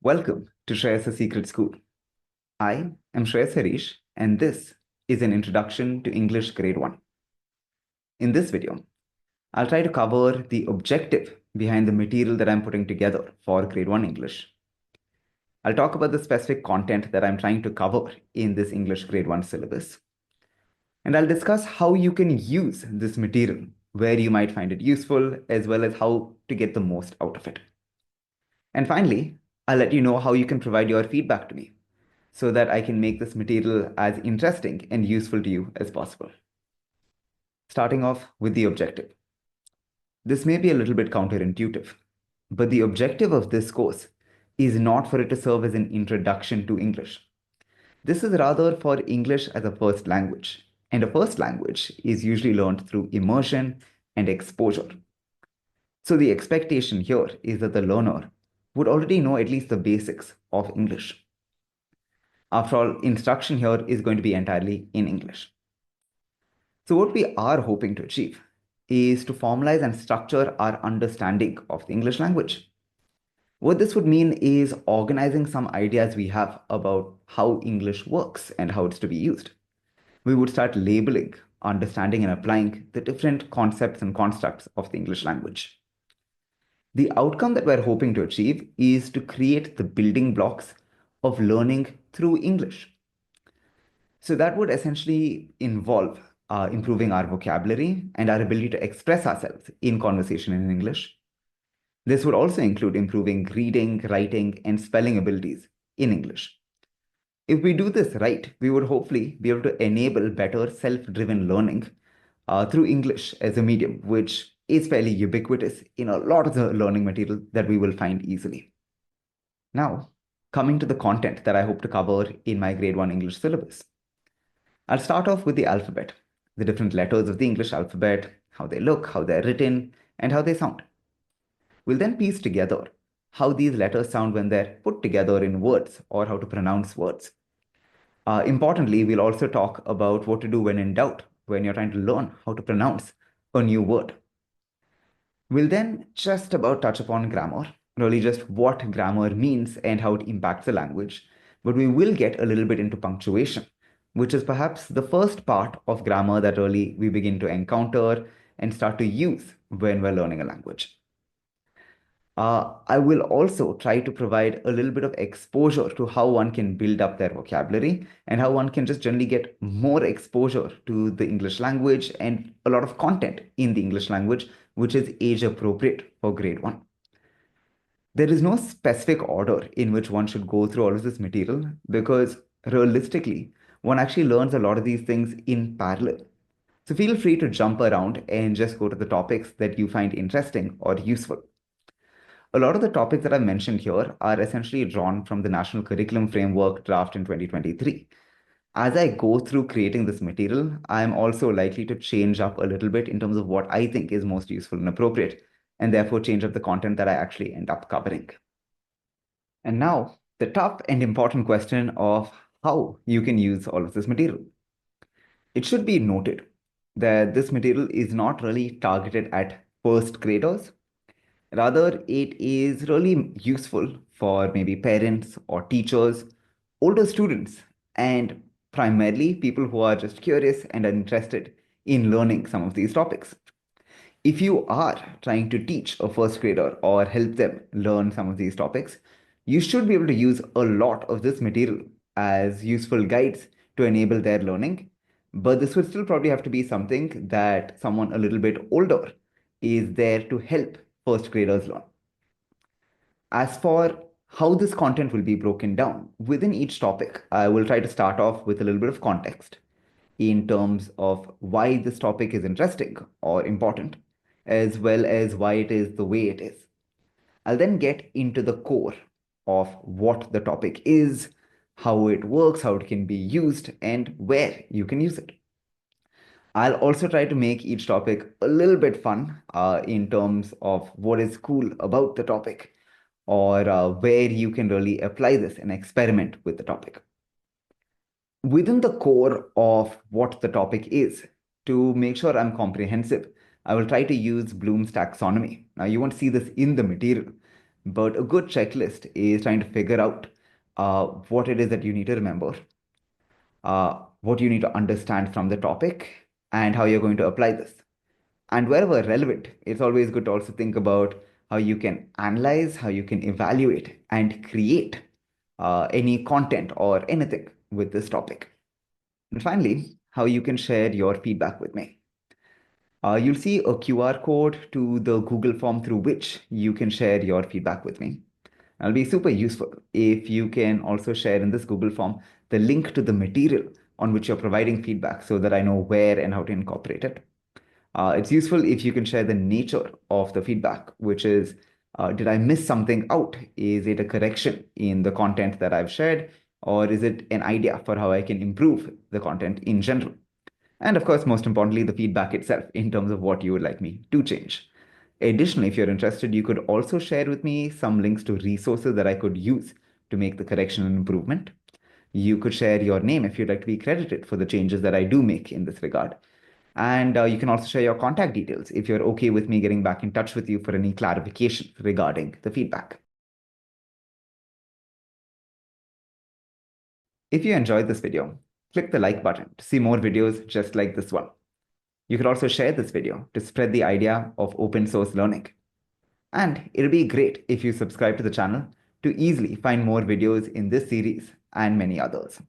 Welcome to Shreyas Secret School. I am Shreyas, and this is an introduction to English Grade 1. In this video, I'll try to cover the objective behind the material that I'm putting together for Grade 1 English. I'll talk about the specific content that I'm trying to cover in this English Grade 1 syllabus. And I'll discuss how you can use this material, where you might find it useful, as well as how to get the most out of it. And finally, I'll let you know how you can provide your feedback to me so that I can make this material as interesting and useful to you as possible. Starting off with the objective. This may be a little bit counterintuitive, but the objective of this course is not for it to serve as an introduction to English. This is rather for English as a first language, and a first language is usually learned through immersion and exposure. So the expectation here is that the learner would already know at least the basics of English. After all, instruction here is going to be entirely in English. So what we are hoping to achieve is to formalize and structure our understanding of the English language. What this would mean is organizing some ideas we have about how English works and how it's to be used. We would start labeling, understanding, and applying the different concepts and constructs of the English language. The outcome that we're hoping to achieve is to create the building blocks of learning through English. So that would essentially involve improving our vocabulary and our ability to express ourselves in conversation in English. This would also include improving reading, writing, and spelling abilities in English. If we do this right, we would hopefully be able to enable better self-driven learning through English as a medium, which is fairly ubiquitous in a lot of the learning material that we will find easily. Now, coming to the content that I hope to cover in my Grade 1 English syllabus. I'll start off with the alphabet, the different letters of the English alphabet, how they look, how they're written, and how they sound. We'll then piece together how these letters sound when they're put together in words or how to pronounce words. Importantly, we'll also talk about what to do when in doubt, when you're trying to learn how to pronounce a new word. We'll then just about touch upon grammar, really just what grammar means and how it impacts the language. But we will get a little bit into punctuation, which is perhaps the first part of grammar that really we begin to encounter and start to use when we're learning a language. I will also try to provide a little bit of exposure to how one can build up their vocabulary and how one can just generally get more exposure to the English language and a lot of content in the English language, which is age appropriate for Grade 1. There is no specific order in which one should go through all of this material because realistically, one actually learns a lot of these things in parallel. So feel free to jump around and just go to the topics that you find interesting or useful. A lot of the topics that I've mentioned here are essentially drawn from the National Curriculum Framework draft in 2023. As I go through creating this material, I'm also likely to change up a little bit in terms of what I think is most useful and appropriate, and therefore change up the content that I actually end up covering. And now, the tough and important question of how you can use all of this material. It should be noted that this material is not really targeted at first graders. Rather, it is really useful for maybe parents or teachers, older students, and primarily people who are just curious and are interested in learning some of these topics. If you are trying to teach a first grader or help them learn some of these topics, you should be able to use a lot of this material as useful guides to enable their learning. But this would still probably have to be something that someone a little bit older is there to help first graders learn. As for how this content will be broken down within each topic, I will try to start off with a little bit of context in terms of why this topic is interesting or important, as well as why it is the way it is. I'll then get into the core of what the topic is, how it works, how it can be used, and where you can use it. I'll also try to make each topic a little bit fun in terms of what is cool about the topic or where you can really apply this and experiment with the topic. Within the core of what the topic is, to make sure I'm comprehensive, I will try to use Bloom's taxonomy. Now, you won't see this in the material, but a good checklist is trying to figure out what it is that you need to remember, what you need to understand from the topic, and how you're going to apply this. And wherever relevant, it's always good to also think about how you can analyze, how you can evaluate, and create any content or anything with this topic. And finally, how you can share your feedback with me. You'll see a QR code to the Google form through which you can share your feedback with me. It'll be super useful if you can also share in this Google form the link to the material on which you're providing feedback so that I know where and how to incorporate it. It's useful if you can share the nature of the feedback, which is, did I miss something out? Is it a correction in the content that I've shared? Or is it an idea for how I can improve the content in general? And of course, most importantly, the feedback itself in terms of what you would like me to change. Additionally, if you're interested, you could also share with me some links to resources that I could use to make the correction and improvement. You could share your name if you'd like to be credited for the changes that I do make in this regard. And you can also share your contact details if you're okay with me getting back in touch with you for any clarification regarding the feedback. If you enjoyed this video, click the like button to see more videos just like this one. You could also share this video to spread the idea of open source learning. And it'll be great if you subscribe to the channel to easily find more videos in this series and many others.